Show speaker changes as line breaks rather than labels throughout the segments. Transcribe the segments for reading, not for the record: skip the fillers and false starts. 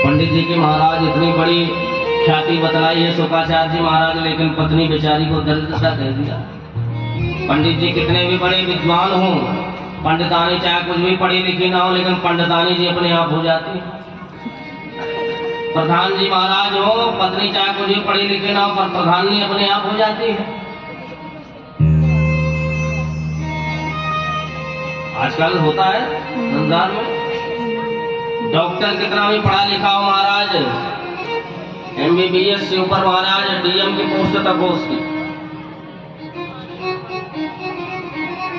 पंडित जी की महाराज इतनी बड़ी ख्याति बतलाई है शुक्राचार्य जी महाराज, लेकिन पत्नी बेचारी को दरिद्रता कह दिया। पंडित जी कितने भी बड़े विद्वान हों, पंडितानी चाहे कुछ भी पढ़ी लिखी ना हो, लेकिन पंडितानी जी अपने आप हो जाती है। प्रधान जी महाराज हो, पत्नी चाहे कुछ भी पढ़ी लिखी ना हो, पर प्रधानी अपने आप हो जाती है। आजकल होता है संसार में। डॉक्टर कितना भी पढ़ा लिखा हो महाराज, MBBS से ऊपर महाराज DM की पोस्ट तक हो उसकी,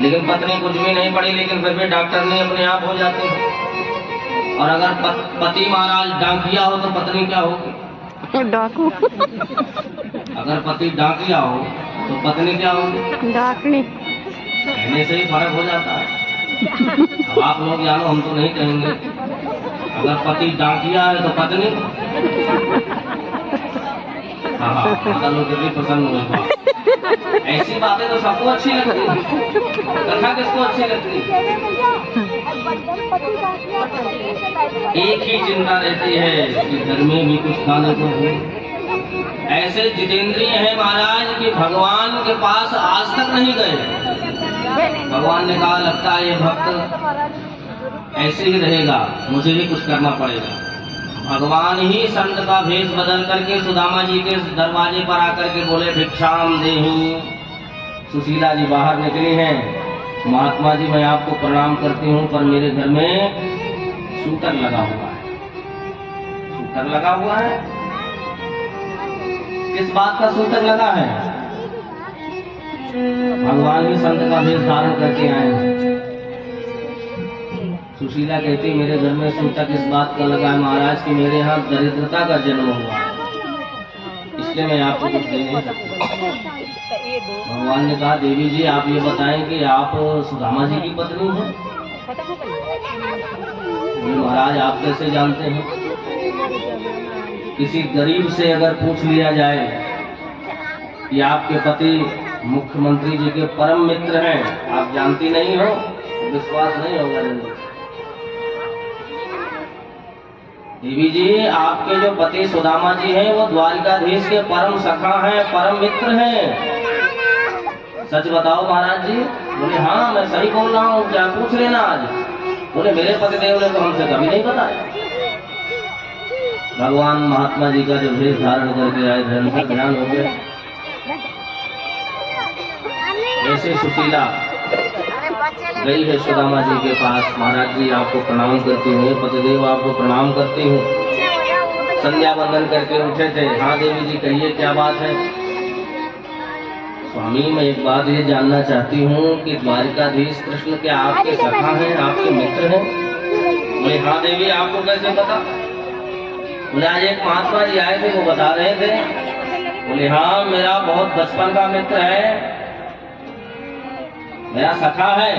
लेकिन पत्नी कुछ भी नहीं पढ़ी, लेकिन फिर भी डॉक्टर नहीं अपने आप हो जाते हैं। और अगर पति महाराज डाकिया हो तो पत्नी क्या होगी?
डाकू।
अगर पति डाकिया हो तो पत्नी क्या होगी?
डाकनी।
कहने से ही फर्क हो जाता है। अब आप लोग जानो, हम तो नहीं कहेंगे। अगर पति डाकिया है तो पत्नी, हाँ लोग भी पसंद हुए। ऐसी बातें तो सबको अच्छी लगती है, कथा किसको अच्छी लगती है? एक ही चिंता रहती है कि घर में भी कुछ खाने को हो। ऐसे जितेंद्रिय है महाराज कि भगवान के पास आज तक नहीं गए। भगवान ने कहा लगता है ये भक्त ऐसे ही रहेगा, मुझे भी कुछ करना पड़ेगा। भगवान ही संत का भेष बदल करके सुदामा जी के दरवाजे पर आकर के बोले भिक्षाम देहि। सुशीला जी बाहर निकली हैं, महात्मा जी मैं आपको प्रणाम करती हूँ, पर मेरे घर में सूतर लगा हुआ है। सूतर लगा हुआ है? किस बात का सूतर लगा है? भगवान ही संत का भेष धारण करके आए हैं। सुशीला कहती मेरे घर में सूतक इस बात का लगा है महाराज कि मेरे यहाँ दरिद्रता का जन्म हुआ है, इसलिए मैं आपको कुछ दे नहीं सकता। भगवान ने कहा देवी जी आप ये बताएं कि आप सुदामा जी की पत्नी हैं? महाराज आप कैसे जानते हैं? किसी गरीब से अगर पूछ लिया जाए कि आपके पति मुख्यमंत्री जी के परम मित्र हैं, आप जानती नहीं हो, विश्वास नहीं होगा। देवी जी आपके जो पति सुदामा जी हैं वो द्वारिकाधीश के परम सखा हैं, परम मित्र हैं। सच बताओ महाराज जी। बोले हाँ मैं सही बोल रहा हूँ, क्या पूछ लेना आज। बोले मेरे पतिदेव ने तो हमसे कभी नहीं बताया। भगवान महात्मा जी का जो भेष धारण करके आए थे उनका ध्यान हो गया। ऐसे सुशीला गई है सुदामा जी के पास, महाराज जी आपको प्रणाम करती हूँ, पतिदेव आपको प्रणाम करती हूँ। संध्या वंदन करके उठे थे। हाँ देवी जी कहिए क्या बात है? स्वामी मैं एक बात ये जानना चाहती हूँ कि द्वारिकाधीश कृष्ण क्या आपके सखा हैं, आपके मित्र हैं? बोले हाँ देवी आपको कैसे पता? बोले आज एक महात्मा जी आए थे वो बता रहे थे। बोले हाँ मेरा बहुत बचपन का मित्र है, मेरा सखा है,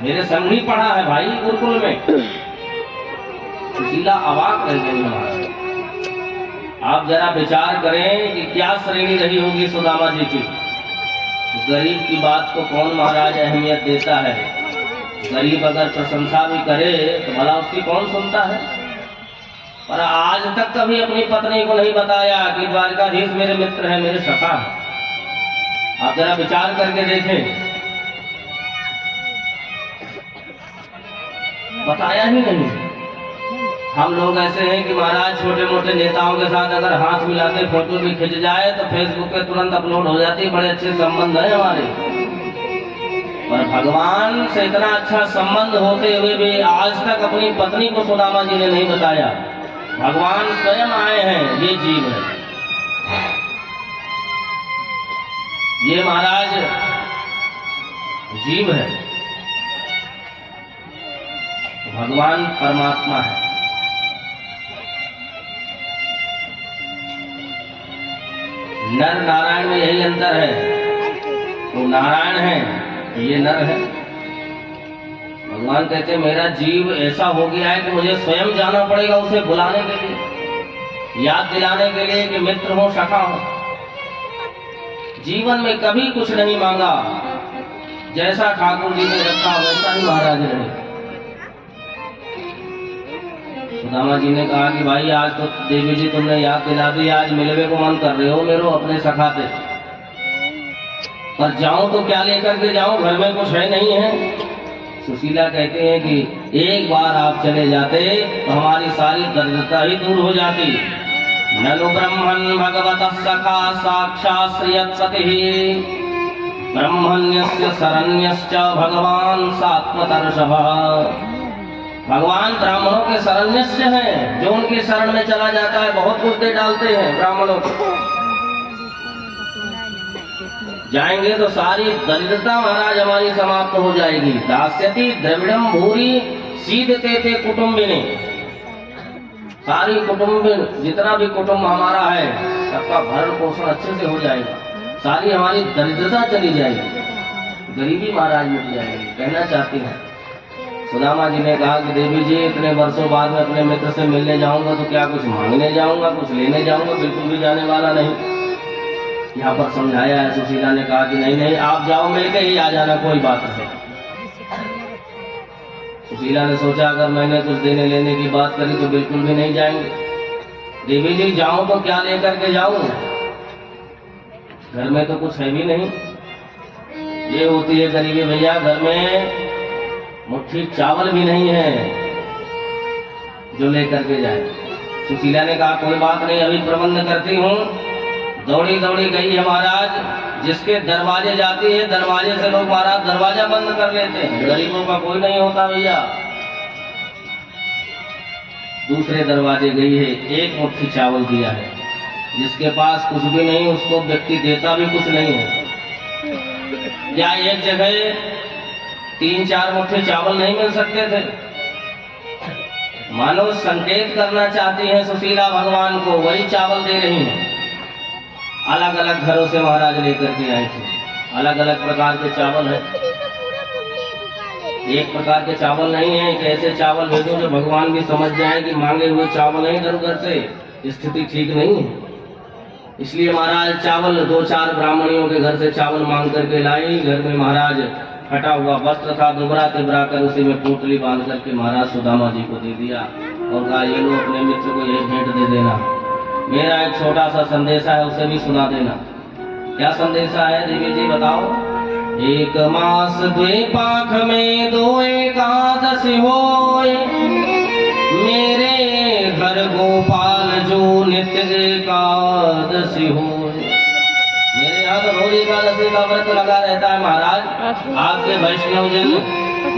मेरे संग ही पढ़ा है भाई गुरुकुल में। सुशीला अवाक रह गई महाराज। आप जरा विचार करें कि क्या श्रेणी रही होगी सुदामा जी की। गरीब की बात को कौन महाराज अहमियत देता है? गरीब अगर प्रशंसा भी करे तो भला उसकी कौन सुनता है? पर आज तक कभी अपनी पत्नी को नहीं बताया कि द्वारिकाधीश मेरे मित्र हैं, मेरे सखा हैं। आप जरा विचार करके देखें, बताया ही नहीं। हम लोग ऐसे हैं कि महाराज छोटे मोटे नेताओं के साथ अगर हाथ मिलाते फोटो भी खिंच जाए तो फेसबुक पे तुरंत अपलोड हो जाती है, बड़े अच्छे संबंध है हमारे। पर भगवान से इतना अच्छा संबंध होते हुए भी आज तक अपनी पत्नी को सुदामा जी ने नहीं बताया। भगवान स्वयं आए हैं, ये जीव है, ये महाराज जीव है, भगवान परमात्मा है। नर नारायण में यही अंतर है। वो नारायण है, ये नर है। भगवान कहते मेरा जीव ऐसा हो गया है कि मुझे स्वयं जाना पड़ेगा उसे बुलाने के लिए, याद दिलाने के लिए कि मित्र हो, सखा हो। जीवन में कभी कुछ नहीं मांगा, जैसा ठाकुर जी ने रखा वैसा ही महाराज रहे। सुदामा जी ने कहा कि भाई आज तो देवी जी तुमने याद दिला दी, आज मिलवे को मन कर रहे हो मेरे अपने सखा से, पर जाऊं तो क्या लेकर के जाऊं, घर में कुछ है नहीं है। सुशीला कहते हैं कि एक बार आप चले जाते तो हमारी सारी दरिद्रता ही दूर हो जाती। ननु ब्रह्मन् भगवतः सखा साक्षात् श्रियत्पतिः ब्रह्मण्यस्य शरण्यश्च भगवान सात्वतर्षभः। भगवान ब्राह्मणों के शरण्यस्य हैं, जो उनकी शरण में चला जाता है बहुत कुछ दे डालते हैं ब्राह्मणों को। जाएंगे तो सारी दरिद्रता महाराज हमारी समाप्त हो जाएगी। दास्यति द्रविड़म भूरी सीधते थे कुटुंबिनी, सारी कुटुंबिन जितना भी कुटुंब हमारा है सबका भरण पोषण अच्छे से हो जाएगा, सारी हमारी दरिद्रता चली जाएगी, गरीबी महाराज मिट जाएगी। कहना चाहती हैं सुदामा जी ने कहा कि देवी जी इतने वर्षों बाद में अपने मित्र से मिलने जाऊंगा तो क्या कुछ मांगने जाऊंगा, कुछ लेने जाऊंगा, बिल्कुल भी जाने वाला नहीं। यहाँ पर समझाया है। सुशीला ने कहा कि नहीं नहीं आप जाओ, मिलके ही आ जाना, कोई बात नहीं। सुशीला ने सोचा अगर मैंने कुछ देने लेने की बात करी तो बिल्कुल भी नहीं जाएंगे। देवी जी जाऊं तो क्या लेकर के जाऊं, घर में तो कुछ है भी नहीं। ये होती है गरीबी भैया, घर में मुट्ठी चावल भी नहीं है जो लेकर के जाए। सुशीला ने कहा कोई बात नहीं, अभी प्रबंध करती हूँ। दौड़ी दौड़ी गई है महाराज, जिसके दरवाजे जाती है दरवाजे से लोग महाराज दरवाजा बंद कर लेते हैं, गरीबों का कोई नहीं होता भैया। दूसरे दरवाजे गई है, एक मुट्ठी चावल दिया है, जिसके पास कुछ भी नहीं उसको व्यक्ति देता भी कुछ नहीं है। या एक जगह 3-4 मुट्ठी चावल नहीं मिल सकते थे। मानो संकेत करना चाहती है सुशीला भगवान को, वही चावल दे रही है। अलग अलग घरों से महाराज लेकर के आए थे, अलग अलग प्रकार के चावल है, एक प्रकार के चावल नहीं है। कि ऐसे चावल भेजो जो भगवान भी समझ जाए कि मांगे हुए चावल नहीं, इधर उधर से स्थिति ठीक नहीं है। इसलिए महाराज चावल 2-4 ब्राह्मणियों के घर से चावल मांग करके लाई। घर में महाराज फटा हुआ वस्त्र था, दुबरा तिबरा कर उसी में पोटली बांध करके महाराज सुदामा जी को दे दिया और कहा ये लो अपने मित्र को यही भेंट दे देना। मेरा एक छोटा सा संदेशा है, उसे भी सुना देना। क्या संदेशा है देवी जी बताओ। 1 मास 2 पाख में 2 एकादशी होए, मेरे घर गोपाल जो नित्य एकादशी होए। मेरे यहाँ तो रोज एकादशी का व्रत लगा रहता है महाराज। आपके वैष्णव जन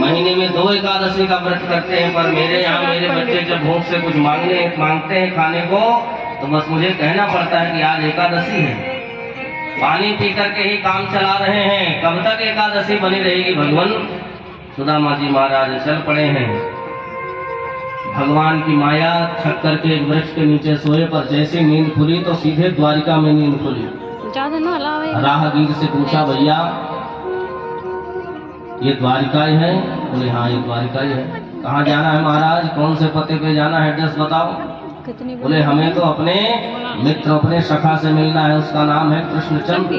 महीने में 2 एकादशी का व्रत करते हैं, पर मेरे यहाँ मेरे बच्चे जब भूख से कुछ मांगते हैं खाने को तो बस मुझे कहना पड़ता है कि आज एकादशी है। पानी पी करके ही काम चला रहे हैं, कब तक एकादशी बनी रहेगी भगवान। सुदामा जी महाराज चल पड़े हैं। भगवान की माया छक करके एक वृक्ष के नीचे सोए, पर जैसे नींद खुली तो सीधे द्वारिका में नींद खुली। राहगीर से पूछा भैया ये द्वारिका ही है? बोले हाँ ये द्वारिका ही है। कहाँ जाना है महाराज, कौन से पते पे जाना है, एड्रेस बताओ। बोले हमें तो अपने मित्र अपने सखा से मिलना है, उसका नाम है कृष्णचंद्र।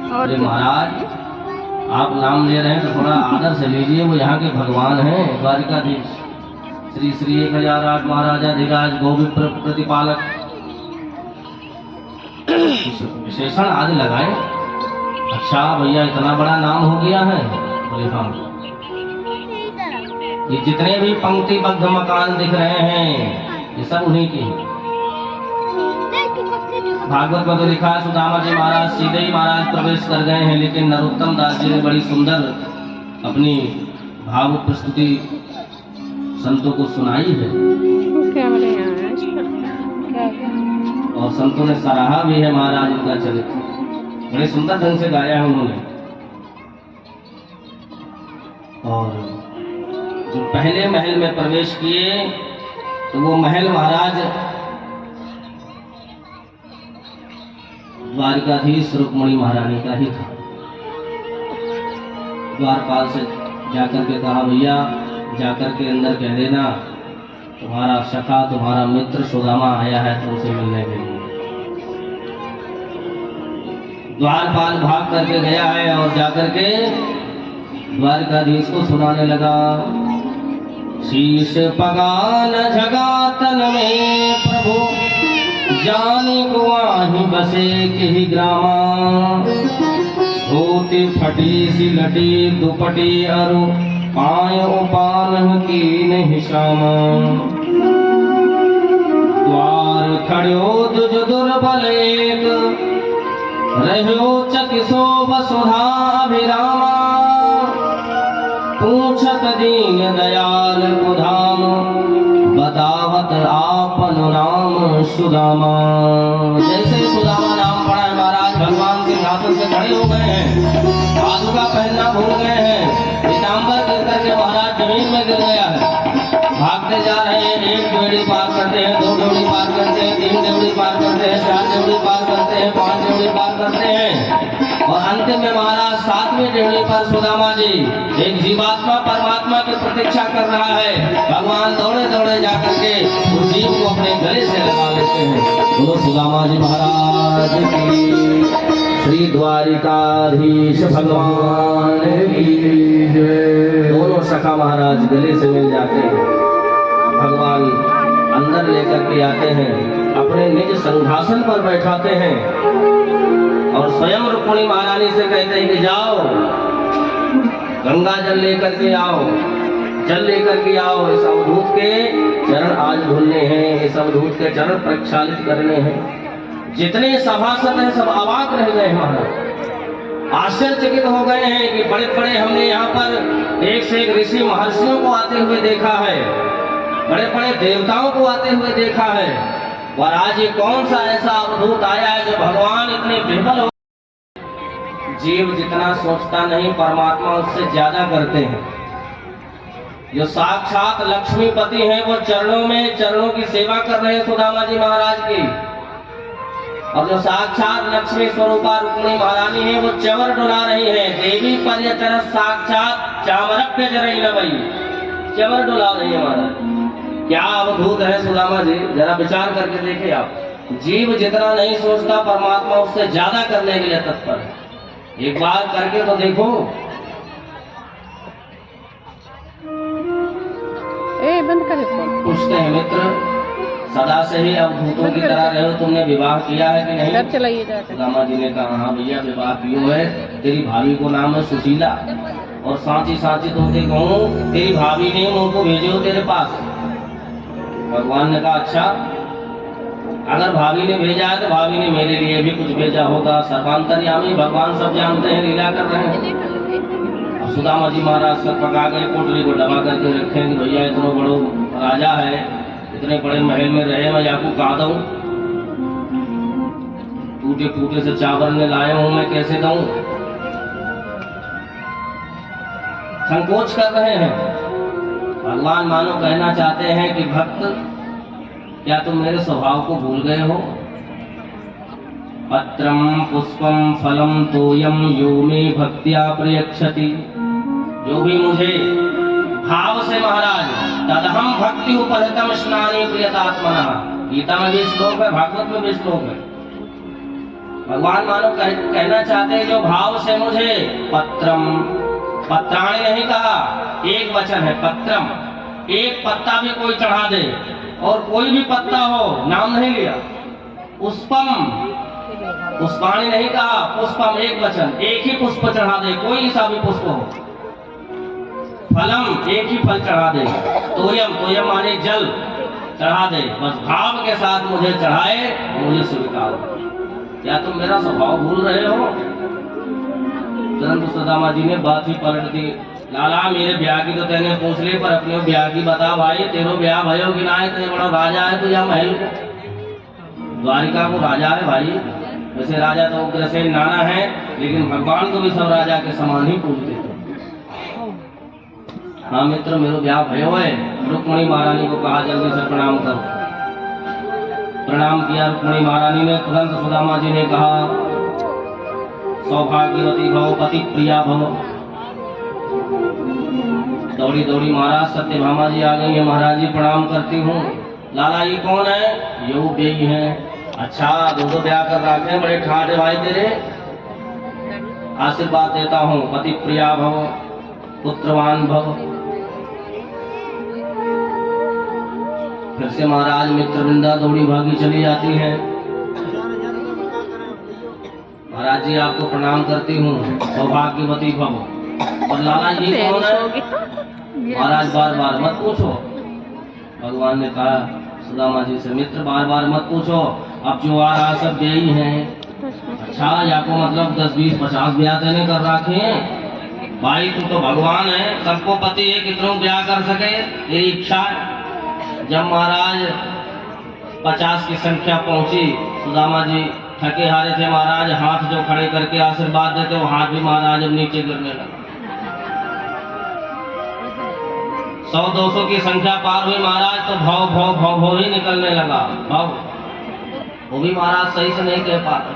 बोले महाराज आप नाम ले रहे हैं तो थोड़ा आदर से लीजिए, वो यहाँ के भगवान हैं द्वारिकाधीश श्री श्री 1008 महाराजाधिराज गोविंद प्रतिपालक। विशेषण आदि लगाए। अच्छा भैया इतना बड़ा नाम हो गया है? बोले हाँ। ये जितने भी पंक्तिबद्ध मकान दिख रहे हैं ये सब उन्हीं की। भागवत में तो लिखा है सुदामा जी महाराज सीधे ही महाराज प्रवेश कर गए हैं, लेकिन नरोत्तम दास जी ने बड़ी सुंदर अपनी भाव प्रस्तुति संतों को सुनाई है और संतों ने सराहा भी है महाराज इनका चरित्र, बड़े सुंदर ढंग से गाया है उन्होंने। और जो पहले महल में प्रवेश किए तो वो महल महाराज द्वारिकाधीश रुक्मणी महारानी का ही था। द्वारपाल से जाकर के कहा भैया जाकर के अंदर कह देना तुम्हारा सखा तुम्हारा मित्र सुदामा आया है तुमसे मिलने के लिए। द्वारपाल भाग करके गया है और जाकर के द्वारकाधीश को सुनाने लगा। शीश पगान जगातन में प्रभु जाने को आही बसे के ही ग्रामा धोती फटी सी लटी दुपटी अरु पायो पान की नहीं शामा द्वार खड़ो दुज दुर्बल एक रहो चकिसो वसुधा अभिरामा पूछत दीन दयाल कुधाम बतावत आपन नाम सुदामा। जैसे सुदामा नाम पड़ा है महाराज भगवान सिंहासन से खड़े हो गए हैं, पादुका पहनना भूल गए हैं, पीताम्बर गिर करके महाराज जमीन में गिर गया है। भागते जा रहे हैं, एक ड्योढ़ी पार करते हैं, दो ड्योढ़ी पार करते हैं, तीन ड्योढ़ी पार करते हैं, चार ड्योढ़ी पार करते हैं, पांच ड्योढ़ी पार करते हैं और अंतिम में महाराज सातवीं ड्योढ़ी पर सुदामा जी एक जीवात्मा परमात्मा की प्रतीक्षा कर रहा है। भगवान दौड़े दौड़े जाकर के उस जीव को अपने गले से लगा लेते हैं। बोलो सुदामा जी महाराज की, श्री द्वारिकाधीश भगवान की जय। दोनों सखा महाराज गले से मिल जाते हैं, भगवान अंदर लेकर के आते हैं, अपने निज सिंहासन पर बैठाते हैं और स्वयं रुक्मिणी महारानी से कहते हैं कि जाओ गंगा जल लेकर के आओ, जल लेकर के आओ, इस अवधूत के चरण आज धुलने हैं, इस अवधूत के चरण प्रक्षालित करने हैं। जितने सभासद हैं सब अवाक रह गए महाराज, आश्चर्यचकित हो गए हैं कि बड़े बड़े हमने यहाँ पर एक से एक ऋषि महर्षियों को आते हुए देखा है, बड़े बड़े देवताओं को आते हुए देखा है, और आज ये कौन सा ऐसा अवधूत आया है जो भगवान इतने विफल हो। जीव जितना सोचता नहीं परमात्मा उससे ज्यादा करते हैं। जो साक्षात लक्ष्मीपति हैं वो चरणों की सेवा कर रहे हैं सुदामा जी महाराज की, और जो साक्षात लक्ष्मी स्वरूपा रुक्मिणी महारानी है वो चवर डुला रही है। देवी पर्यचर साक्षात चामरभ्य जरई नवई, चवर डुला रही है महाराज। क्या अवधूत है सुदामा जी, जरा विचार करके देखिए आप। जीव जितना नहीं सोचता परमात्मा उससे ज्यादा करने के लिए तत्पर है। एक बार करके तो देखो।
बंद करे
पूछते हैं मित्र सदा से ही अवधूतों की तरह रहे हो, तुमने विवाह किया है कि नहीं?
चलाइए।
सुदामा जी ने कहा हाँ भैया विवाह कियो है, तेरी भाभी को नाम है सुशीला, और सांची सांची तुमसे कहूँ तेरी भाभी ने उनको भेजे हो तेरे पास। भगवान ने कहा अच्छा, अगर भाभी ने भेजा है तो भाभी ने मेरे लिए भी कुछ भेजा होगा। सर्वांतर्यामी भगवान सब जानते हैं, लीला कर रहे हैं। और सुदामा जी महाराज सब पका गए, पोटली को दबा करके रखेंगे, भैया इतना बड़ो राजा है, इतने बड़े महल में रहे, मैं आपको कहा दूं, टूटे टूटे से चावल में लाया हूं, मैं कैसे दूं? संकोच कर रहे हैं। भगवान मानो कहना चाहते हैं कि भक्त क्या तुम मेरे स्वभाव को भूल गए हो? पत्रम पुष्पम फलम तोयम यो मे भक्त्या प्रयच्छति, जो भी मुझे भाव से महाराज तदहम भक्ति उपहृतम स्नाने प्रियतात्मना। गीता में भी श्लोक है, भागवत में भी श्लोक है। भगवान मानो कहना चाहते हैं जो भाव से मुझे पत्रम, पत्राणी नहीं कहा, एक वचन है पत्रम, एक पत्ता भी कोई चढ़ा दे, और कोई भी पत्ता हो, नाम नहीं लिया। पुष्पम, पुष्पाणी नहीं कहा, पुष्पम एक वचन, एक ही पुष्प चढ़ा दे, कोई सा भी पुष्प हो। फलम, एक ही फल चढ़ा दे। तोयम, तोयम माने जल चढ़ा दे, बस भाव के साथ मुझे चढ़ाए, मुझे स्वीकार। क्या तुम मेरा स्वभाव भूल रहे हो? तुरंत सुदामा जी ने बात ही पलट दी। लाला मेरे ब्याह की तो तेने पूछ ली, पर अपने ब्याह की बता भाई, तेरो ब्याह भयो कि ना है? तेरे बड़ा राजा है तो या महल को, द्वारिका को राजा है भाई। वैसे राजा तो उग्रसेन नाना है, लेकिन भगवान को भी सब राजा के समान ही पूछते थे। हाँ मित्र मेरे ब्याह भयो है। रुक्मिणी महारानी को कहा जल्दी से प्रणाम करो। प्रणाम किया रुक्मिणी महारानी ने। तुरंत सुदामा जी ने कहा सौभाग्यवती भव, पति प्रिया भव। दौड़ी दौड़ी महाराज सत्यभामा जी आ गई है। महाराज जी प्रणाम करती हूँ। लाला ये कौन है? यो बेई है। अच्छा दो ब्याह कर रखे, बड़े ठाठे भाई तेरे। आशीर्वाद देता हूँ, पति प्रिया भव, पुत्रवान भव। फिर से महाराज मित्रवृंदा दौड़ी भागी चली जाती है। महाराज जी आपको प्रणाम करती हूँ, सौभाग्यवती भव। और लाला जी कौन है? महाराज बार बार मत पूछो। भगवान ने कहा सुदामा जी से, मित्र बार बार मत पूछो, अब जो आ रहा सब यही है। अच्छा, या को मतलब 10, 20, 50 ब्याह देने कर रखे हैं? भाई तू तो भगवान है, सबको पति है, कितनों ब्याह कर सके, तेरी इच्छा है। जब महाराज 50 की संख्या पहुंची, सुदामा जी थके हारे थे। महाराज हाथ जो खड़े करके आशीर्वाद देते, वो हाथ भी महाराज अब नीचे गिरने लगा। 100-200 की संख्या पार हुई महाराज, तो भाव भाव भाव भाव ही निकलने लगा। भाव वो भी महाराज सही से नहीं कह पाते।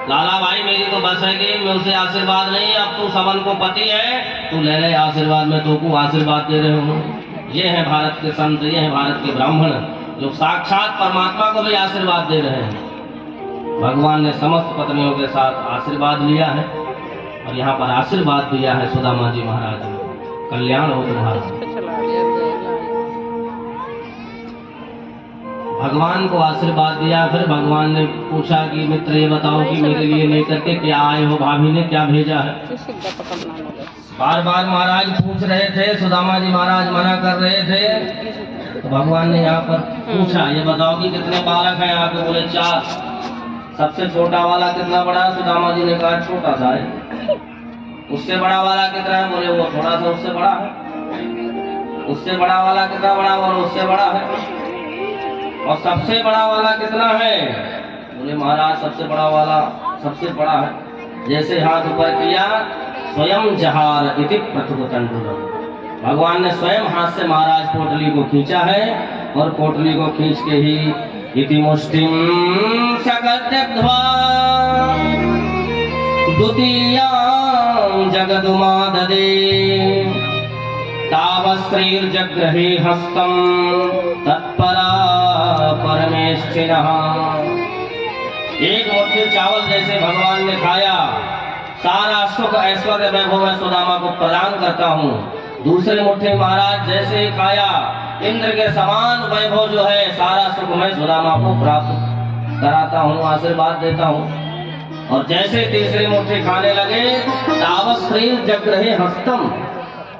लाला भाई मेरी तो बस है कि मैं उसे आशीर्वाद नहीं, अब तू सबन को पति है, तू ले ले आशीर्वाद, में तो को आशीर्वाद दे रहे हूँ। ये है भारत के संत, ये है भारत के ब्राह्मण, जो साक्षात परमात्मा को भी आशीर्वाद दे रहे हैं। भगवान ने समस्त पत्नियों के साथ आशीर्वाद लिया है और यहाँ पर आशीर्वाद दिया है सुदामा जी महाराज ने। कल्याण हो तुम्हारा। भगवान को आशीर्वाद दिया। फिर भगवान ने पूछा कि मित्र ये बताओ कि मेरे लिए लेकर के क्या आए हो, भाभी ने क्या भेजा है? बार बार महाराज पूछ रहे थे, सुदामा जी महाराज मना कर रहे थे। तो भगवान ने यहाँ पर पूछा, ये बताओ कि कितने बालक हैं आपके? बोले 4। सबसे छोटा वाला कितना बड़ा है? सुदामा जी ने कहा छोटा सा है। उससे बड़ा वाला कितना है? बोले वो थोड़ा सा उससे बड़ा है। उससे बड़ा वाला कितना बड़ा? और उससे बड़ा है। और सबसे बड़ा वाला कितना है? बोले महाराज सबसे बड़ा वाला सबसे बड़ा है। जैसे हाथ ऊपर किया, स्वयं जहार इति प्रथुतंडुलम। भगवान ने स्वयं हाथ से महाराज पोटली को खींचा है और पोटली को खींच के ही इति मुष्टिम सकत्यध्वा द्वितीयां जगदुमाददे तावस्त्रीर्जग्रहे हस्तं तत्परा परमेष्ठिनः। एक मुट्ठी चावल जैसे भगवान ने खाया, सारा सुख ऐश्वर्य वैभव मैं सुदामा को प्रदान करता हूँ। दूसरे मुट्ठी महाराज जैसे ही खाया, इंद्र के समान वैभव जो है सारा सुख मैं सुदामा को प्राप्त कराता हूँ, आशीर्वाद देता हूँ। और जैसे तीसरी मुट्ठी खाने लगे, तावस्त्रीर्जग्रहे हस्तम,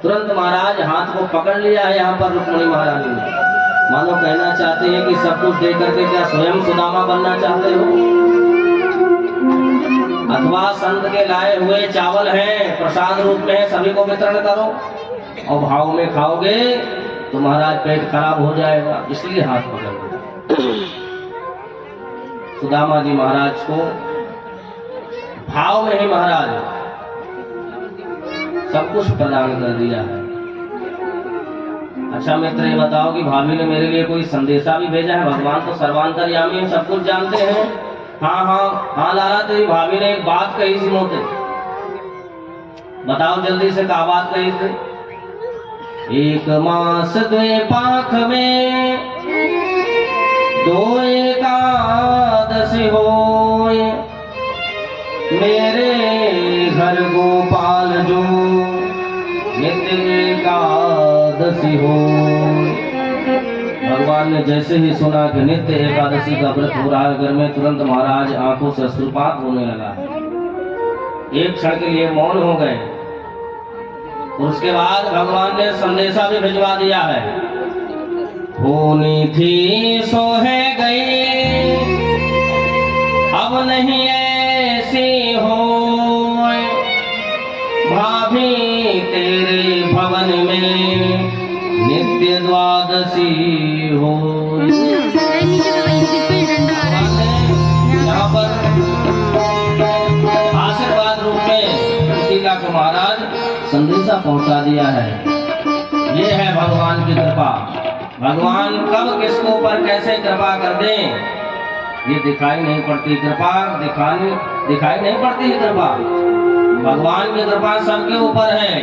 तुरंत महाराज हाथ को पकड़ लिया है यहाँ पर रुक्मिणी महारानी ने। मानो कहना चाहते हैं कि सब कुछ दे करके क्या स्वयं सुदामा बनना चाहते हो? अथवा संत के लाए हुए चावल हैं, प्रसाद रूप में है, सभी को वितरण करो और भाव में खाओगे तो महाराज पेट खराब हो जाएगा, इसलिए हाथ पकड़ लिया। सुदामा जी महाराज को भाव में ही महाराज सब कुछ प्रदान कर दिया है। अच्छा मित्र ये बताओ कि भाभी ने मेरे लिए कोई संदेशा भी भेजा है? भगवान तो सर्वांतर्यामी सब कुछ जानते हैं। हाँ हाँ हाँ लाला, तेरी भाभी ने एक बात कही थी मोते, बताओ जल्दी से क्या बात कही थी? 1 मास 2 पाख में 2 एकादशी होए, मेरे घर गोपाल जो नित्य एकादशी हो। भगवान ने जैसे ही सुना कि नित्य एकादशी का व्रत हो रहा है घर में, तुरंत महाराज आंखों से अश्रुपात होने लगा। एक क्षण के लिए मौन हो गए। उसके बाद भगवान ने संदेशा भी भिजवा दिया है। होनी थी सो है गई, अब नहीं ऐसी हो, भाभी तेरे भवन में नित्य द्वादशी हो। यहाँ पर आशीर्वाद रूप में सीता को महाराज संदेशा पहुंचा दिया है। ये है भगवान की कृपा। भगवान कब किसको ऊपर कैसे कृपा कर दे ये दिखाई नहीं पड़ती। कृपा दिखाई नहीं पड़ती है कृपा। भगवान की कृपा सबके ऊपर है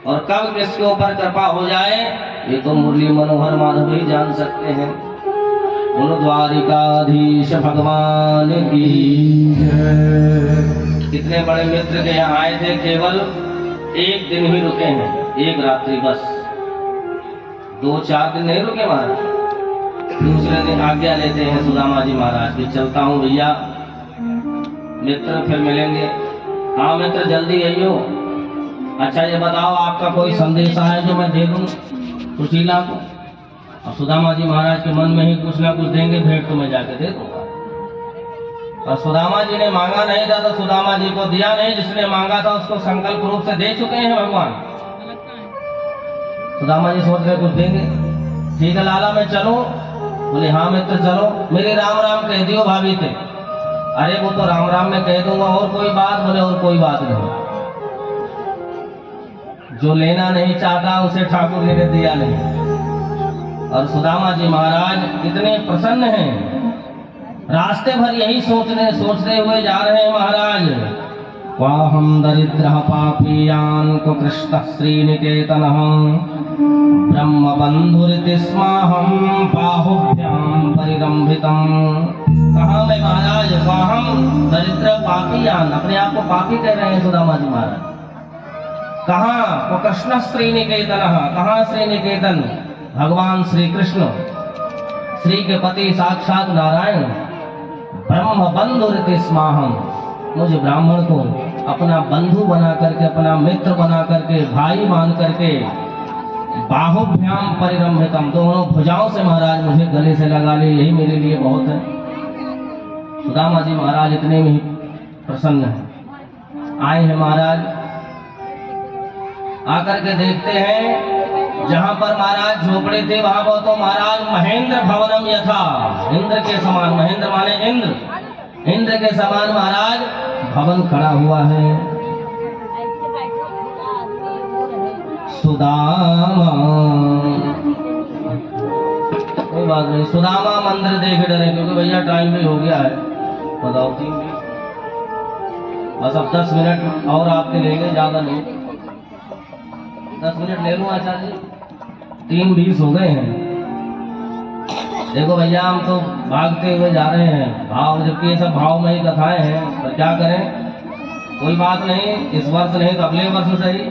और कब किसके ऊपर कृपा हो जाए ये तो मुरली मनोहर माधव ही जान सकते हैं। उन द्वारिकाधीश भगवान की कितने बड़े मित्र के यहाँ आए थे, केवल 1 दिन ही रुके हैं, 1 रात्रि बस। 2-4 दिन नहीं रुके महाराज। दूसरे दिन आज्ञा लेते हैं सुदामा जी महाराज की, चलता हूँ भैया, मित्र फिर मिलेंगे। हाँ मित्र जल्दी आइयो। अच्छा ये बताओ आपका कोई संदेशा है जो मैं दे दूं सुशीला को? और सुदामा जी महाराज के मन में ही कुछ ना कुछ देंगे, भेंट तो मैं जाके दे दूंगा। और सुदामा जी ने मांगा नहीं था तो सुदामा जी को दिया नहीं, जिसने मांगा था उसको संकल्प रूप से दे चुके हैं भगवान। सुदामा जी सोच रहे कुछ देंगे। ठीक है लाला मैं चलूं? बोले हाँ मित्र चलो। मेरे राम राम कह दियो भाभी थे। अरे वो तो राम राम में कह दूंगा, और कोई बात? बोले और कोई बात नहीं। जो लेना नहीं चाहता उसे ठाकुर जी ने दिया नहीं। और सुदामा जी महाराज इतने प्रसन्न हैं, रास्ते भर यही सोचते हुए जा रहे हैं महाराज। वाहम दरिद्र पापीयान को कृष्ण श्रीनिकेतन ब्रह्म बंधुरिति स्माहम बाहुभ्याम परिरंभितम। कहा मैं महाराज? वाहम दरिद्र पापीयान, अपने आप को पापी कह रहे हैं सुदामा जी महाराज। कहाँ? वो कृष्ण श्रीनिकेतन, कहाँ श्रीनिकेतन? भगवान श्री कृष्ण, श्री के पति साक्षात नारायण। ब्रह्म बंधुरिति स्माहम, मुझे ब्राह्मण को अपना बंधु बना करके, अपना मित्र बना करके, भाई मान करके, बाहुभ्याम परिरंभितम, दोनों भुजाओं से महाराज मुझे गले से लगा ले, यही मेरे लिए बहुत है। सुदामा जी महाराज इतने में ही प्रसन्न हैं। आए हैं महाराज, आकर के देखते हैं जहां पर महाराज झोपड़े थे वहां पर तो महाराज महेंद्र भवनम यथा, इंद्र के समान, महेंद्र माने इंद्र, इंद्र के समान महाराज भवन खड़ा हुआ है। सुदामा, कोई बात नहीं, सुदामा मंदिर देख डरे, क्योंकि भैया टाइम भी हो गया है, बताओ 3:20, बस अब 10 मिनट और आपके लेंगे, ज्यादा नहीं, 10 मिनट ले लूँ आचार्य जी, 3:20 हो गए हैं। देखो भैया हम तो भागते हुए जा रहे हैं, भाव, जबकि ये सब भाव में ही कथाएं हैं, पर क्या करें, कोई बात नहीं, इस वर्ष नहीं तो अगले वर्ष सही।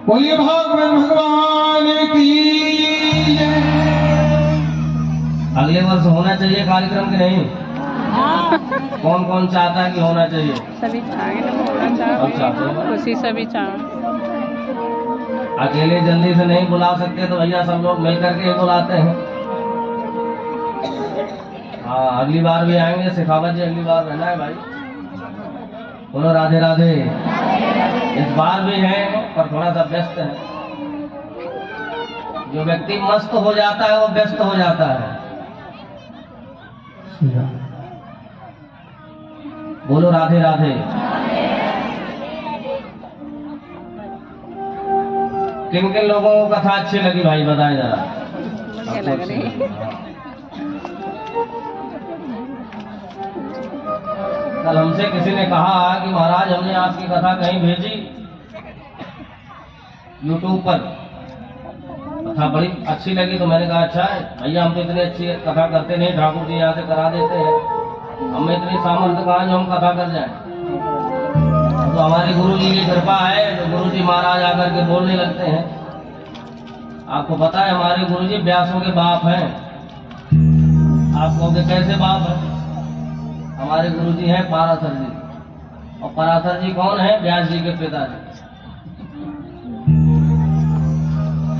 बोलिए भागवत भगवान की जय।
अगले वर्ष होना चाहिए कार्यक्रम कि नहीं? कौन कौन चाहता है कि होना चाहिए?
सभी चाहेंगे, खुशी सभी चाहें।
अकेले जल्दी से नहीं बुला सकते तो भैया सब लोग मिल करके ही बुलाते हैं। हाँ अगली बार भी आएंगे, सिखावत जी अगली बार रहना है भाई। बोलो राधे राधे। इस बार भी है पर थोड़ा सा व्यस्त है। जो व्यक्ति मस्त हो जाता है वो व्यस्त हो जाता है। बोलो राधे राधे। किन किन लोगों को कथा अच्छी लगी भाई बताएं जरा।
बढ़िया लग रही है।
कल हमसे किसी ने कहा कि महाराज हमने आपकी कथा कहीं भेजी YouTube पर, कथा बड़ी अच्छी लगी, तो मैंने कहा अच्छा है भैया, हम तो इतनी अच्छी कथा करते नहीं, ठाकुर जी यहाँ से करा देते हैं, हमें इतनी सामर्थ्य कहा जो हम कथा कर जाए। तो हमारे गुरु जी की कृपा है, तो गुरु जी महाराज आकर के बोलने लगते हैं। आपको पता है हमारे गुरु जी व्यासों के बाप हैं। आप कहोगे कैसे बाप है? हमारे गुरु जी हैं पाराशर जी, और पाराशर जी कौन है? व्यास जी के पिताजी।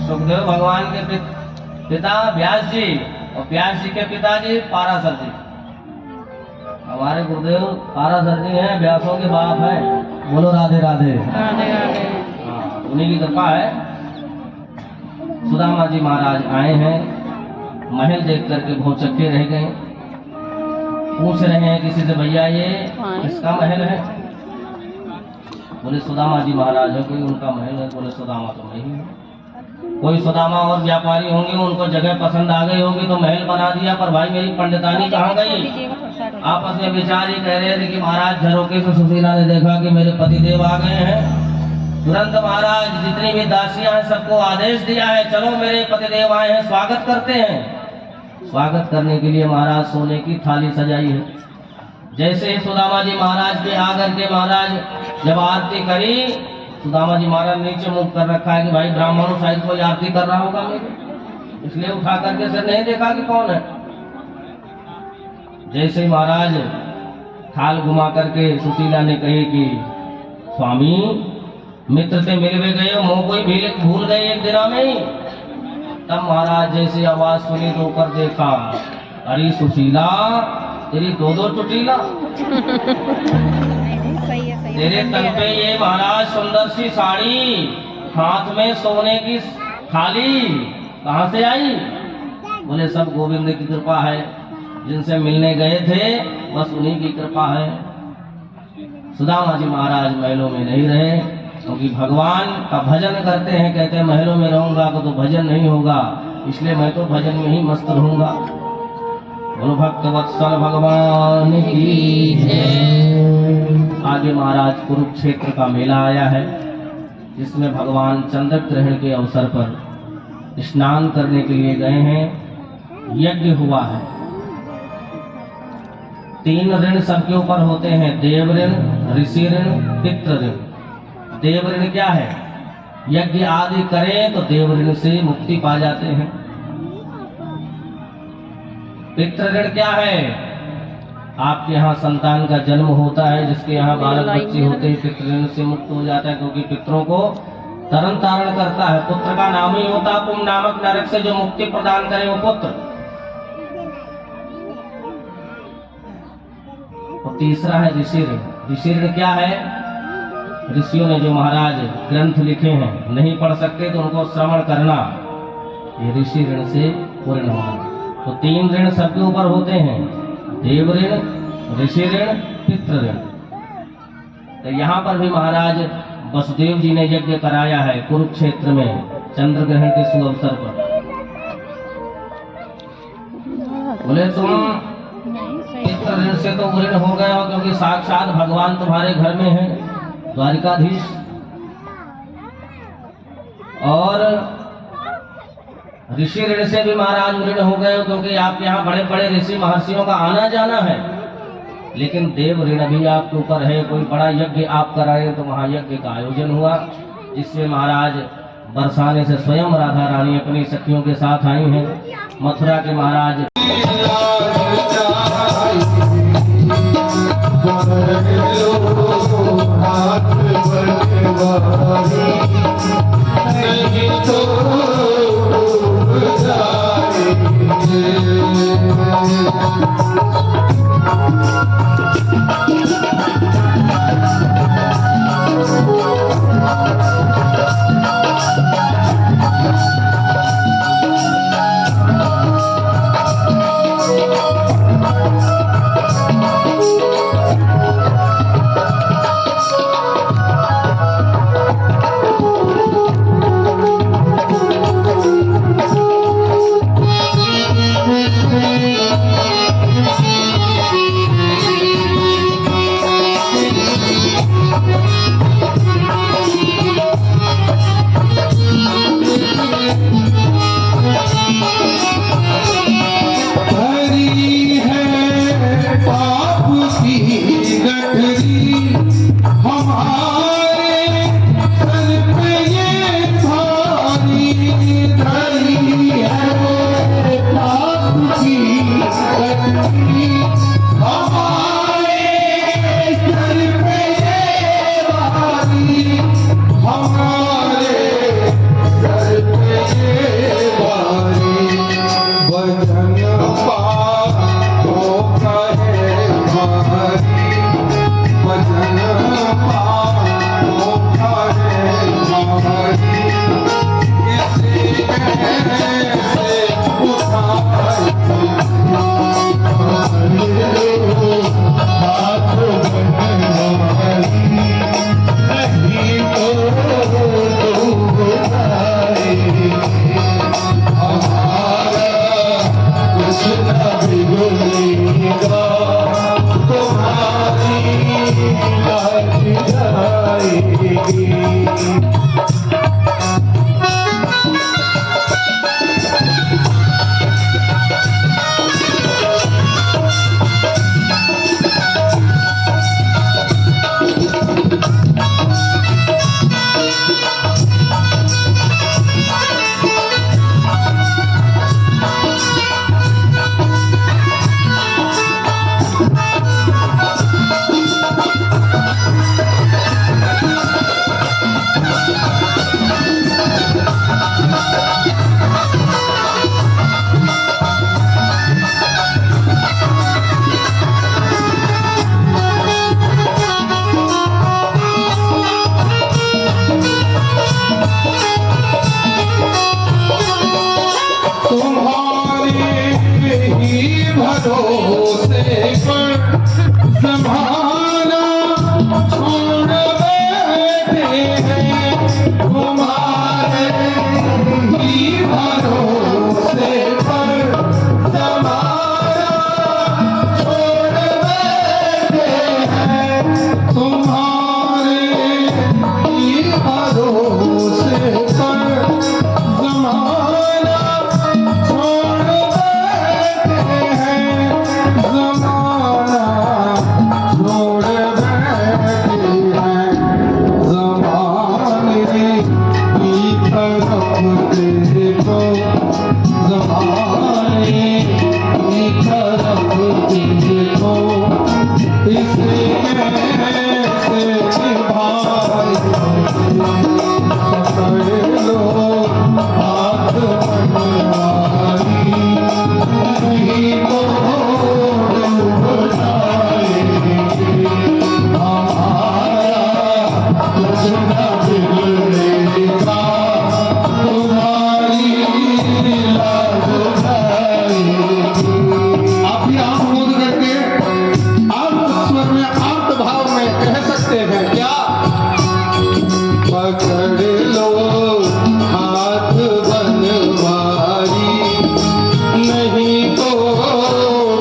सुखदेव भगवान के पिता व्यास जी, और व्यास जी के पिताजी पाराशर जी। हमारे गुरुदेव पाराशर जी हैं, व्यासों के बाप हैं। बोलो राधे राधे।
राधे राधे।
हाँ उन्हीं की कृपा है। सुदामा जी महाराज आए हैं, महल देख करके बहुत चक्के रह गए। पूछ रहे हैं किसी से, भैया ये किसका महल है? बोले सुदामा जी महाराज है। कोई उनका महल है? बोले सुदामा तो नहीं है। कोई सुदामा और व्यापारी होंगे, उनको जगह पसंद आ गई होगी तो महल बना दिया, पर भाई मेरी पंडितानी कहाँ गई? आपस में विचार ही कह रहे थे कि महाराज झरोके से सुशीला ने देखा कि मेरे पतिदेव आ गए हैं। तुरंत महाराज जितनी भी दासियां हैं सबको आदेश दिया है, चलो मेरे पतिदेव आए हैं, स्वागत करते हैं। स्वागत करने के लिए महाराज सोने की थाली सजाई है। जैसे ही सुदामा जी महाराज के आकर के महाराज जब आरती करी सुदामा जी महाराज नीचे मुख कर रखा है कि भाई ब्राह्मणों शायद कोई आरती कर रहा होगा मेरे, इसलिए उठा करके सिर नहीं देखा कि कौन है। जैसे ही महाराज थाल घुमा करके सुशीला ने कही कि स्वामी मित्र से मिल भी गए, मुंह कोई भूल गए एक दिना में ही। तब महाराज जैसे आवाज सुनी तो ऊपर देखा, अरे सुशीला तेरी दो चुटीला, तेरे तन पे ये महाराज सुंदर सी साड़ी, हाथ में सोने की थाली कहाँ से आई? बोले सब गोविंद की कृपा है, जिनसे मिलने गए थे बस उन्हीं की कृपा है। सुदामा जी महाराज महलों में नहीं रहे, क्योंकि भगवान का भजन करते हैं, कहते हैं महलों में रहूंगा तो भजन नहीं होगा, इसलिए मैं तो भजन में ही मस्त रहूंगा। बोलो भक्त वत्सल भगवान की जय। आगे महाराज कुरुक्षेत्र का मेला आया है, जिसमें भगवान चंद्र ग्रहण के अवसर पर स्नान करने के लिए गए हैं। यज्ञ हुआ है, 3 ऋण सबके ऊपर होते हैं, देव ऋण, ऋषि ऋण, पितृ ऋण। देव ऋण क्या है? यज्ञ आदि करें तो देव ऋण से मुक्ति पा जाते हैं। पितृ ऋण क्या है? आपके यहाँ संतान का जन्म होता है, जिसके यहाँ बालक बच्चे होते हैं, पितृ ऋण से मुक्त हो जाता है, क्योंकि पितरों को तरन तारण करता है। पुत्र का नाम ही होता है पुम नामक नरक से जो मुक्ति प्रदान करे वो पुत्र। और तीसरा है ऋषि ऋण। ऋषि ऋण क्या है? ऋषियों ने जो महाराज ग्रंथ लिखे हैं, नहीं पढ़ सकते तो उनको श्रवण करना, ये ऋषि ऋण से पूर्ण होना। तो 3 ऋण सबके ऊपर होते हैं, देव ऋण, ऋषि ऋण, पितृ ऋण। तो यहाँ पर भी महाराज वसुदेव जी ने यज्ञ कराया है कुरुक्षेत्र में चंद्र ग्रहण के शुभ अवसर पर। बोले तुम पितृ ऋण से तो ऋण हो गए हो, क्योंकि साक्षात भगवान तुम्हारे घर में है, द्वारिकाधीश। और ऋषि ऋण से भी महाराज ऋण हो गए हो, क्योंकि आपके यहाँ बड़े बड़े ऋषि महर्षियों का आना जाना है। लेकिन देव ऋण भी आपके ऊपर है, कोई बड़ा यज्ञ आप कराए तो वहाँ यज्ञ का आयोजन हुआ, जिसमें महाराज बरसाने से स्वयं राधा रानी अपनी सखियों के साथ आई हैं। मथुरा के महाराज
है भरोसे पर जमाना छोड़ बैठे हैं, तुम्हारे ही भरोसे पर जमाना छोड़ बैठे हैं, तुम्हारे ही भरोसे पर जमाना छोड़ बैठे हैं, जमाना छोड़ बैठे हैं, जमाने की तरफ देखो, जमाने की तरफ देखो, इसे कैसे निभाए, पकड़ लो हाथ बनवारी, नहीं तो डूब जाएंगे, हमारा कुछ न बिगड़ेगा, तुम्हारी लाज जाएगी। आप भी आंख मूंद करके आर्त स्वर में, आर्त भाव में कह सकते हैं क्या? पकड़ लो हाथ बनवारी, नहीं तो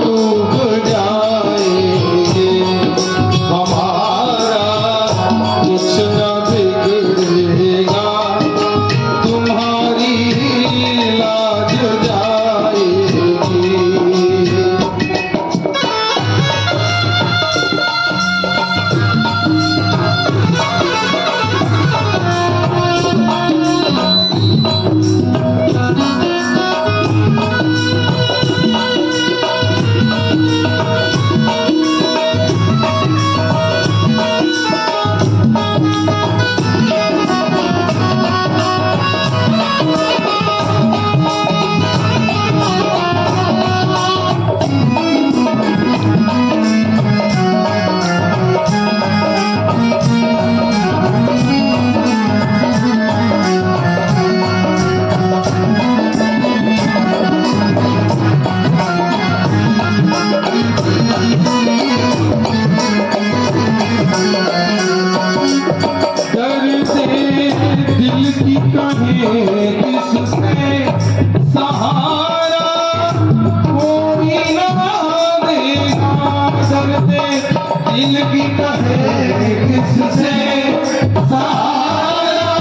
डूब जाएंगे, हमारा कुछ न बिगड़ेगा, तुम्हारी लाज जाएगी। दिल की कहे किससे सहारा, कोई ना देगा, दर्दे दिल की कहे किससे सहारा,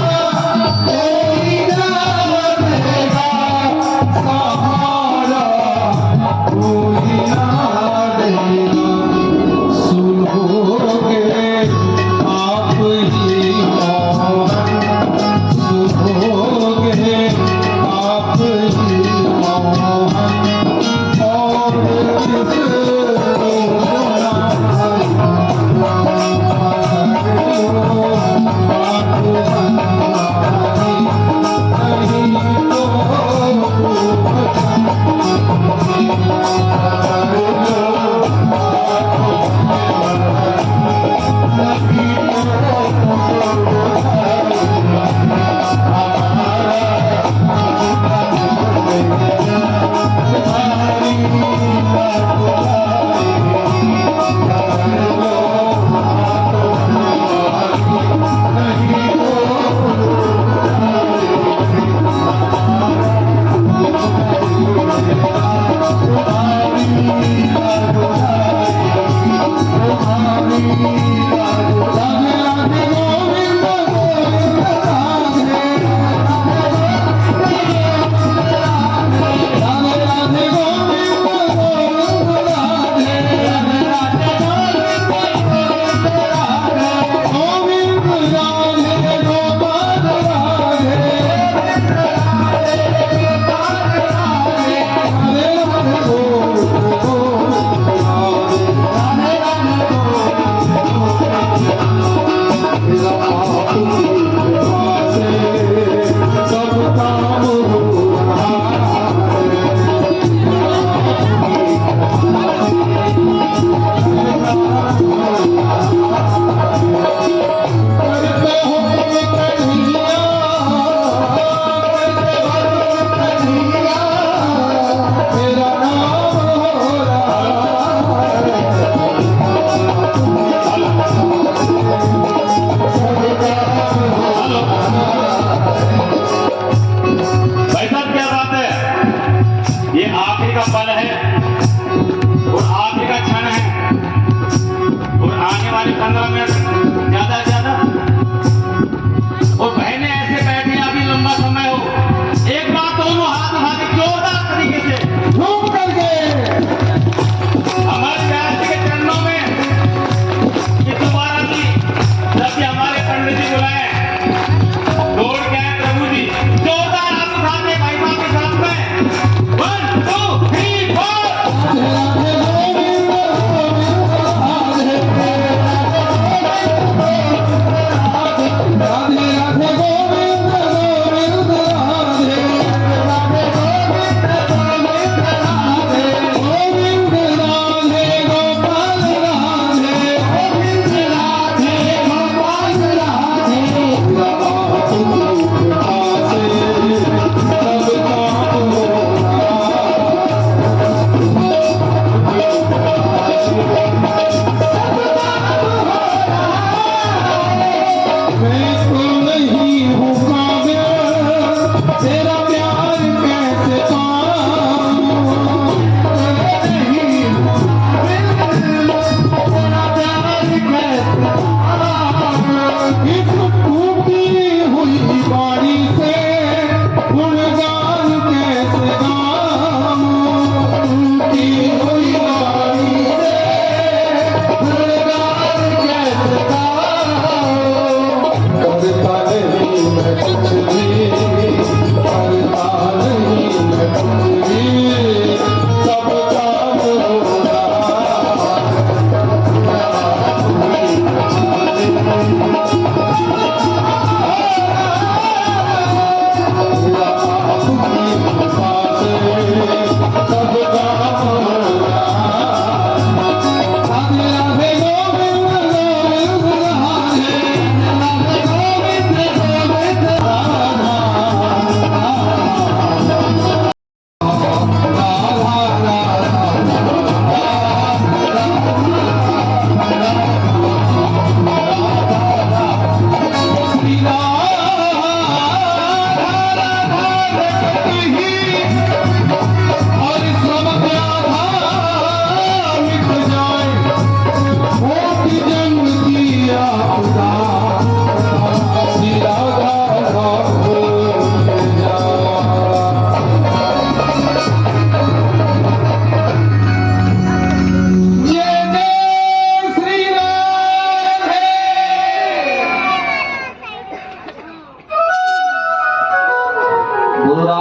कोई ना देगा सहारा, कोई ना देगा, सुनोगे आप ही सुनोगे आप ही मोहन, और किस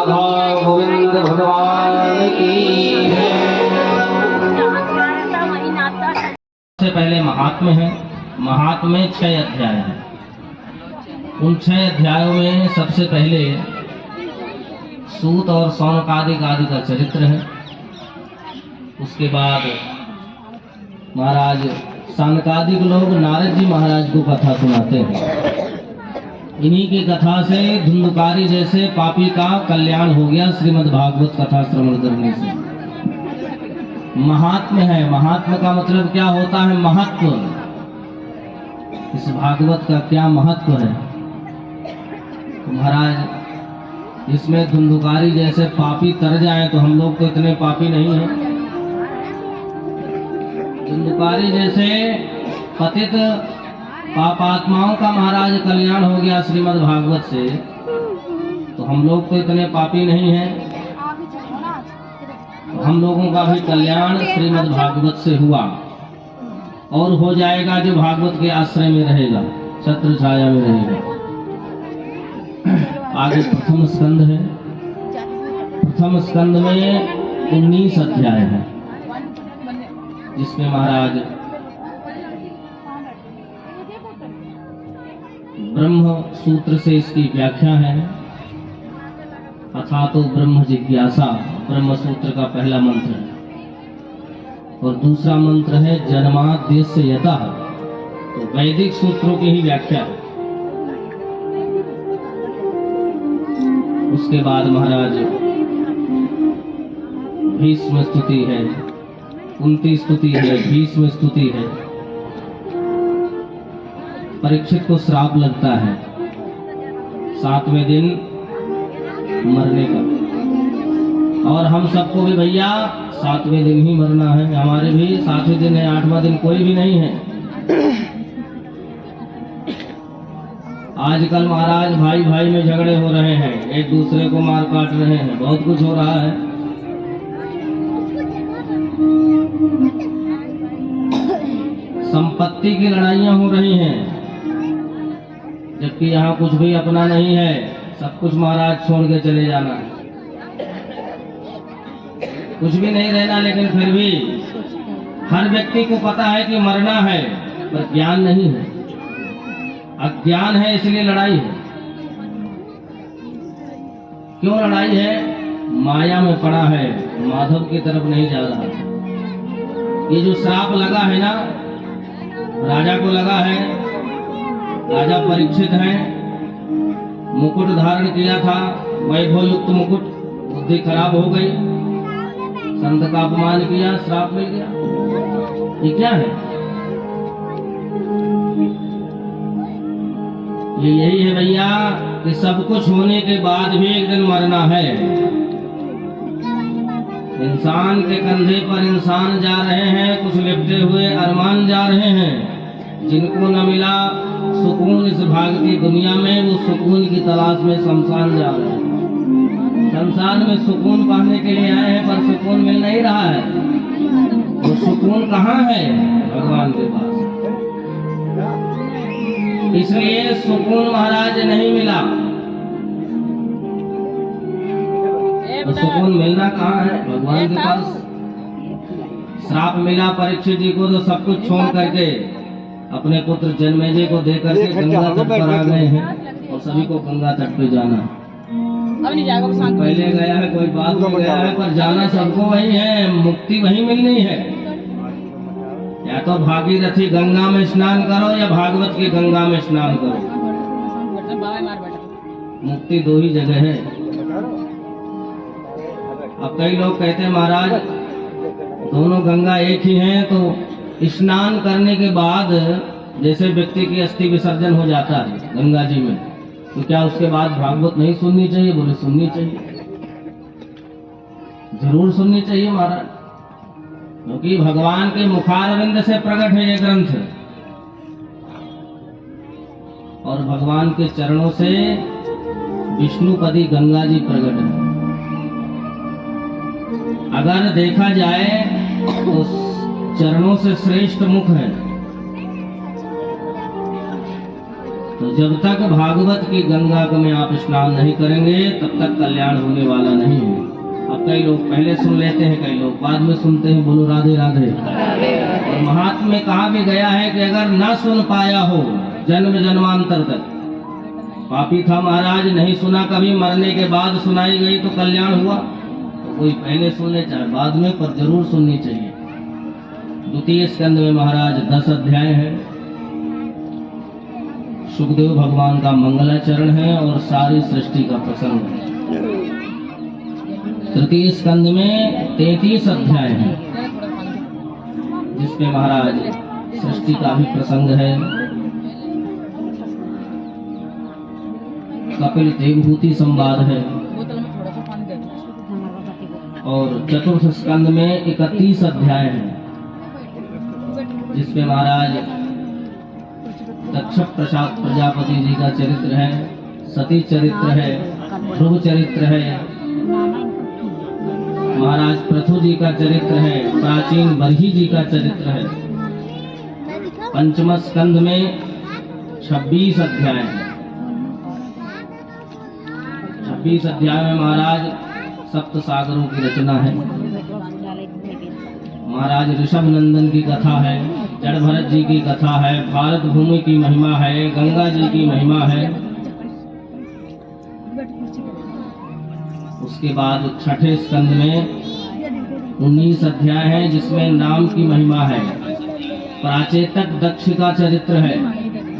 राधा गोविंद भगवान की है। सबसे पहले महात्म्य है। महात्म्य 6 अध्याय है। उन 6 अध्यायों में सबसे पहले सूत और सौनकादिक आदि का चरित्र है। उसके बाद महाराज सनकादिक लोग नारद जी महाराज को कथा सुनाते हैं। इन्हीं की कथा से धुंधुकारी जैसे पापी का कल्याण हो गया श्रीमद् भागवत कथा श्रवण करने से। महात्म्य है। महात्म्य का मतलब क्या होता है? महत्व। इस भागवत का क्या महत्व है? तो महाराज इसमें धुंधुकारी जैसे पापी तर जाए तो हम लोग तो इतने पापी नहीं हैं। धुंधुकारी जैसे पतित पापात्माओं का महाराज कल्याण हो गया श्रीमद् भागवत से, तो हम लोग तो इतने पापी नहीं हैं। तो हम लोगों का भी कल्याण श्रीमद् भागवत से हुआ और हो जाएगा जो भागवत के आश्रय में रहेगा, छत्र छाया में रहेगा। आगे प्रथम स्कंद है। प्रथम स्कंद में 19 अध्याय है, जिसमें महाराज ब्रह्म सूत्र से इसकी व्याख्या है। अथा तो ब्रह्म जिज्ञासा ब्रह्म सूत्र का पहला मंत्र है। और दूसरा मंत्र है जन्माद्यस्य यतः, तो वैदिक सूत्रों की ही व्याख्या है। उसके बाद महाराज भीष्म स्तुति है, कुंती स्तुति है, भीष्म स्तुति है। परीक्षित को श्राप लगता है 7वें दिन मरने का, और हम सबको भी भैया 7वें दिन ही मरना है। हमारे भी 7वें दिन है, 8वां दिन कोई भी नहीं है। आजकल महाराज भाई भाई में झगड़े हो रहे हैं, एक दूसरे को मार काट रहे हैं, बहुत कुछ हो रहा है। संपत्ति की लड़ाइयां हो रही हैं, जबकि यहाँ कुछ भी अपना नहीं है, सब कुछ महाराज छोड़ के चले जाना है। कुछ भी नहीं रहना, लेकिन फिर भी हर व्यक्ति को पता है कि मरना है, पर ज्ञान नहीं है। अज्ञान है, इसलिए लड़ाई है। क्यों लड़ाई है? माया में पड़ा है, माधव की तरफ नहीं जा रहा। ये जो श्राप लगा है ना, राजा को लगा है। राजा परीक्षित हैं, मुकुट धारण किया था, वैभव युक्त मुकुट, बुद्धि खराब हो गई, संत का अपमान किया, श्राप मिल गया। ये क्या है? ये यही है भैया कि सब कुछ होने के बाद भी एक दिन मरना है। इंसान के कंधे पर इंसान जा रहे हैं, कुछ लिपटे हुए अरमान जा रहे हैं। जिनको न मिला सुकून इस भागती दुनिया में, वो सुकून की तलाश में शमशान जा रहे हैं। संसार में सुकून पाने के लिए आए हैं, पर सुकून मिल नहीं रहा है। वो सुकून कहाँ है? भगवान के पास। इसलिए सुकून महाराज नहीं मिला। तो सुकून मिलना कहाँ है? भगवान के पास। श्राप मिला परीक्षित जी को, तो सब कुछ छोड़ करके अपने पुत्र जन्मेजय को दे करके गंगा तट पर आ गए हैं, और सभी को गंगा तट पे जाना। पहले गया है, कोई बात नहीं गया है, पर जाना सबको वही है, मुक्ति वही मिलनी है। या तो भागीरथी गंगा में स्नान करो, या भागवत की गंगा में स्नान करो। मुक्ति 2 ही जगह है। अब कई लोग कहते हैं महाराज दोनों गंगा एक ही हैं, तो स्नान करने के बाद जैसे व्यक्ति की अस्थि विसर्जन हो जाता है गंगा जी में, तो क्या उसके बाद भागवत नहीं सुननी चाहिए? बोले सुननी चाहिए, जरूर सुननी चाहिए महाराज, क्योंकि भगवान के मुखारविंद से प्रकट है ये ग्रंथ, और भगवान के चरणों से विष्णुपदी गंगा जी प्रकट है। अगर देखा जाए तो चरणों से श्रेष्ठ मुख है। तो जब तक भागवत की गंगा में आप स्नान नहीं करेंगे तब तक कल्याण होने वाला नहीं है। अब कई लोग पहले सुन लेते हैं, कई लोग बाद में सुनते हैं। बोलो राधे राधे। और महात्मा में कहा भी गया है कि अगर ना सुन पाया हो जन्म जन्मांतर तक, पापी था महाराज, नहीं सुना कभी, मरने के बाद सुनाई गई तो कल्याण हुआ। तो कोई पहले सुन ले चाहे बाद में, पर जरूर सुननी चाहिए। द्वितीय स्कंद में महाराज 10 अध्याय है। सुखदेव भगवान का मंगलाचरण है और सारी सृष्टि का प्रसंग है। तृतीय स्कंद में 33 अध्याय है, जिसमें महाराज सृष्टि का भी प्रसंग है। कपिल देवभूति संवाद है। और चतुर्थ स्कंद में 31 अध्याय है, जिसमें महाराज दक्ष प्रजापति जी का चरित्र है, सती चरित्र है, ध्रुव चरित्र है, महाराज पृथु जी का चरित्र है, प्राचीन बरही जी का चरित्र है। पंचम स्कंद में 26 अध्याय है। 26 अध्याय में महाराज सप्त सागरों की रचना है। महाराज ऋषभ नंदन की कथा है, जड़ भरत जी की कथा है, भारत भूमि की महिमा है, गंगा जी की महिमा है। उसके बाद छठे स्कंद में 19 अध्याय है, जिसमें नाम की महिमा है। प्राचेतक दक्ष का चरित्र है,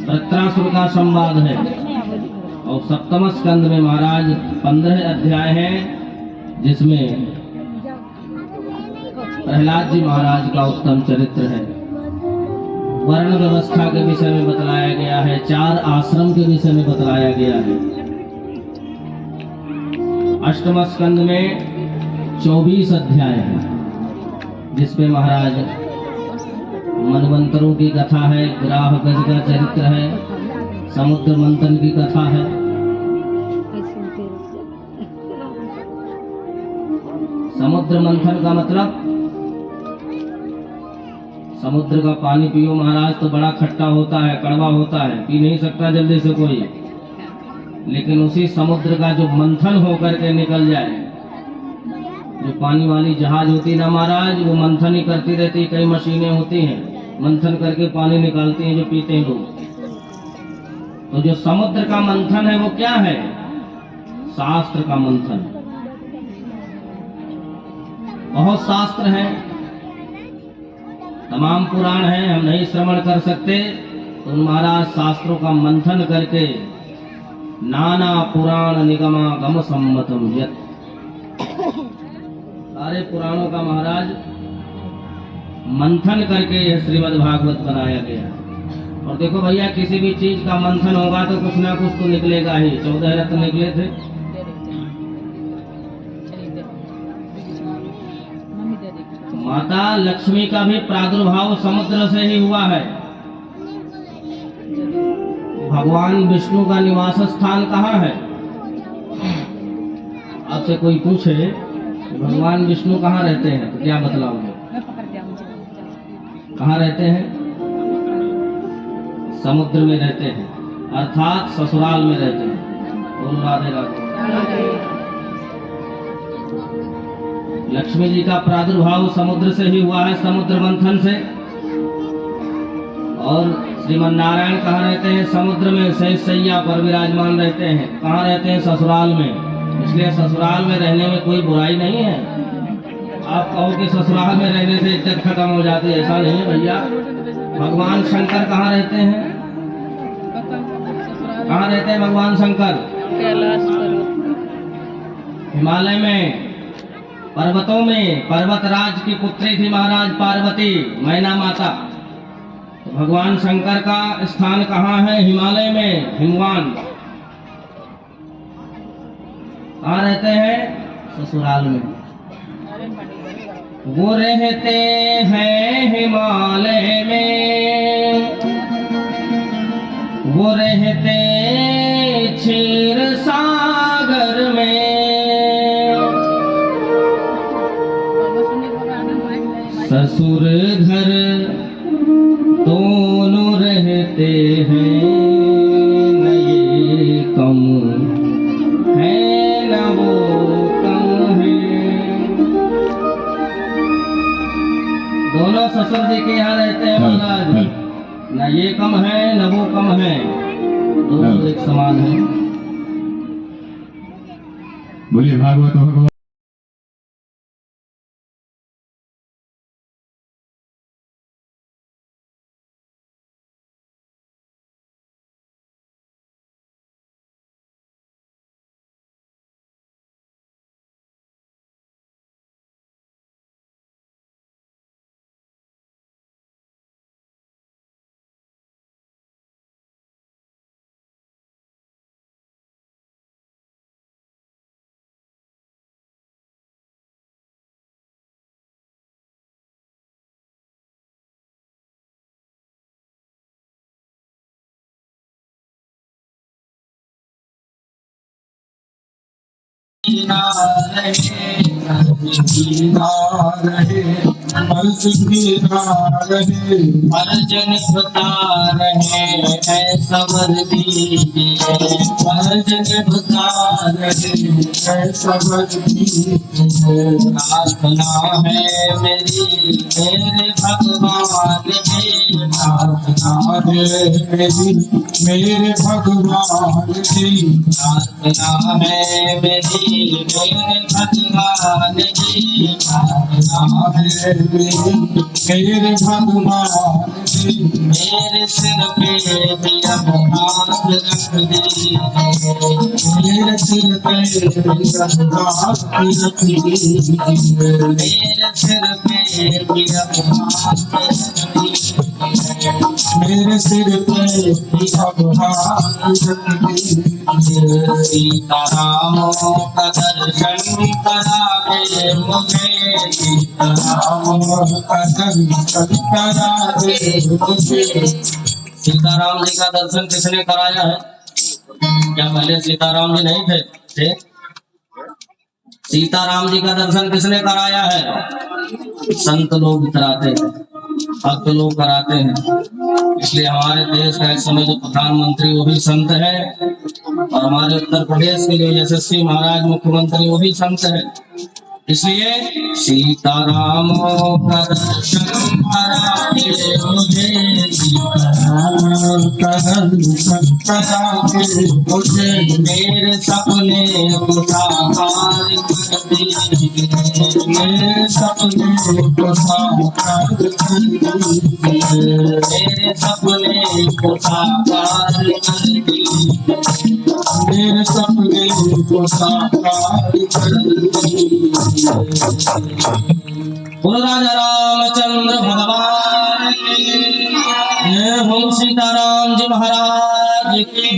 वृत्रासुर का संवाद है। और सप्तम स्कंद में महाराज 15 अध्याय है, जिसमें प्रहलाद जी महाराज का उत्तम चरित्र है। वर्ण व्यवस्था के विषय में बतलाया गया है, 4 आश्रम के विषय में बतलाया गया है। अष्टम स्कंद में 24 अध्याय है, जिसपे महाराज मनवंतरों की कथा है, ग्राह गज का चरित्र है, समुद्र मंथन की कथा है। समुद्र मंथन का मतलब समुद्र का पानी पियो महाराज तो बड़ा खट्टा होता है, कड़वा होता है, पी नहीं सकता जल्दी से कोई। लेकिन उसी समुद्र का जो मंथन होकर के निकल जाए, जो पानी वाली जहाज होती ना महाराज, वो मंथन ही करती रहती। कई मशीनें होती हैं मंथन करके पानी निकालती हैं, जो पीते हैं लोग। तो जो समुद्र का मंथन है वो क्या है? शास्त्र का मंथन। बहुत शास्त्र हैं, तमाम पुराण हैं, हम नहीं श्रवण कर सकते। तो महाराज शास्त्रों का मंथन करके नाना पुराण निगमा गम सम्मतम यत्, सारे पुराणों का महाराज मंथन करके यह श्रीमद् भागवत बनाया गया। और देखो भैया, किसी भी चीज का मंथन होगा तो कुछ ना कुछ तो निकलेगा ही। 14 रत्न निकले थे। माता लक्ष्मी का भी प्रादुर्भाव समुद्र से ही हुआ है। भगवान विष्णु का निवास स्थान कहाँ है? आपसे कोई पूछे भगवान विष्णु कहाँ रहते हैं तो क्या बतलाओगे? कहाँ रहते हैं? समुद्र में रहते हैं, अर्थात ससुराल में रहते हैं। बोलो राधे राधे। लक्ष्मी जी का प्रादुर्भाव समुद्र से ही हुआ है, समुद्र मंथन से। और श्रीमन नारायण कहाँ रहते हैं? समुद्र में शेष सैया पर विराजमान रहते हैं। कहाँ रहते हैं? ससुराल में। इसलिए ससुराल में रहने में कोई बुराई नहीं है। आप कहो कि ससुराल में रहने से इज्जत खत्म हो जाती है, ऐसा नहीं है भैया। भगवान शंकर कहाँ रहते हैं? कहाँ रहते हैं भगवान शंकर? हिमालय में, पर्वतों में। पर्वतराज की पुत्री थी महाराज पार्वती, मैना माता। तो भगवान शंकर का स्थान कहाँ है? हिमालय में, हिमवान। कहाँ रहते हैं? ससुराल में। वो रहते हैं हिमालय में, वो रहते क्षीर सागर में, ससुर घर दोनों रहते हैं ससुर जी के यहाँ रहते हैं महाराज, ना ये कम है न वो कम है, दोनों एक समान है।
बोलिए भागवत भगवान।
फर्ज निभता रहे है सबर दीजिए, फर्ज निभता रहे है सबर दीजिए। प्रार्थना है मेरी मेरे भगवान जी, प्रार्थना है मेरी मेरे भगवान जी, प्रार्थना है मेरी मेरे भगवान जी, प्रार्थना है मेरे भगवान जी। मेरे सिर पे भी अब हाथ रख दीजिए, मेरे सिर पे भी अब हाथ रख दीजिए, मेरे सिर पे भी अब हाथ रख दीजिए, मेरे सिर पे भी अब हाथ रख दीजिए। सीतारामों का दर्शन करा दे मुझे, सीतारामों का दर्शन करा दे मुझे। सीताराम जी का दर्शन किसने कराया है? क्या पहले सीताराम जी नहीं थे? सीताराम जी का दर्शन किसने कराया है? संत लोग कराते हैं, भक्त लोग कराते हैं। इसलिए हमारे देश का इस समय जो प्रधानमंत्री वो भी संत है, और हमारे उत्तर प्रदेश के जो यशस्वी महाराज मुख्यमंत्री वो भी संत है। इसलिए सीताराम का दर्शन करा के मुझे, सीताराम का दर्शन करा के मुझे, मेरे सपने को साकार कर दीजिए, मेरे सपने को साकार कर दीजिए, मेरे सपने को साकार कर दीजिए, मेरे सपने को साकार कर दीजिए। बोलो राजा रामचंद्र भगवान की जय हो, सीताराम जी महाराज की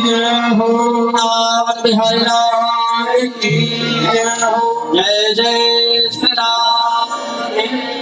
जय हो, रावण बिहारी राम की जय हो, जय जय श्री राम।